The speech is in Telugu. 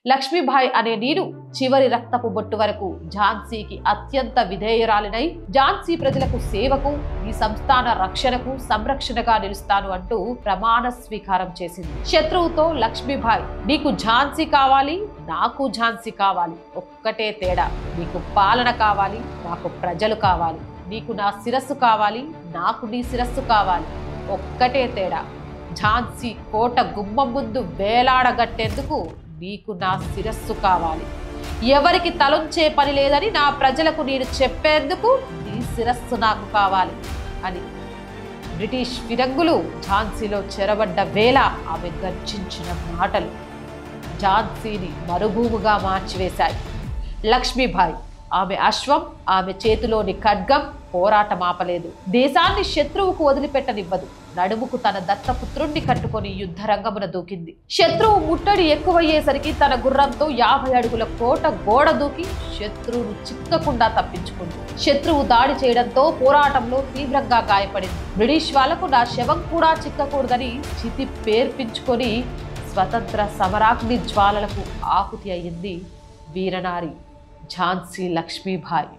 లక్ష్మీబాయి అనే నేను చివరి రక్తపు బొట్టు వరకు ఝాన్సీకి అత్యంత విధేయురాలినై ఝాన్సీ ప్రజలకు సేవకు ఈ సంస్థాన రక్షణకు సంరక్షణగా నిలుస్తాను అంటూ ప్రమాణ స్వీకారం చేసింది. శత్రువుతో లక్ష్మీబాయి, నీకు ఝాన్సీ కావాలి, నాకు ఝాన్సీ కావాలి, ఒక్కటే తేడా, నీకు పాలన కావాలి, నాకు ప్రజలు కావాలి, నీకు నా శిరస్సు కావాలి, నాకు నీ శిరస్సు కావాలి, ఒక్కటే తేడా, ఝాన్సీ కోట గుమ్మం ముందు వేలాడగట్టేందుకు నీకు నా శిరస్సు కావాలి, ఎవరికి తలొంచే పని లేదని నా ప్రజలకు నేను చెప్పేందుకు నీ శిరస్సు నాకు కావాలి అని బ్రిటిష్ ఫిరంగులు ఝాన్సీలో చెరబడ్డ వేళ ఆమె గర్జించిన మాటలు ఝాన్సీని మరుభూమిగా మార్చివేశాయి. లక్ష్మీబాయి, ఆమె అశ్వం, ఆమె చేతిలోని ఖడ్గం పోరాటం ఆపలేదు. దేశాన్ని శత్రువుకు వదిలిపెట్టనివ్వదు. నడుముకు తన దత్తపుత్రుణ్ణి కట్టుకొని యుద్ధ రంగమున దూకింది. శత్రువు ముట్టడి ఎక్కువయ్యేసరికి తన గుర్రంతో 50 అడుగుల కోట గోడ దూకి శత్రువును చిక్కకుండా తప్పించుకుంది. శత్రువు దాడి చేయడంతో పోరాటంలో తీవ్రంగా గాయపడింది. బ్రిటిష్ వాళ్లకు నా శవం కూడా చిక్కకూడదని చితి పేర్పించుకొని స్వతంత్ర సమరాగ్ని జ్వాలలకు ఆహుతి అయ్యింది వీరనారి ఝాన్సీ లక్ష్మీబాయి.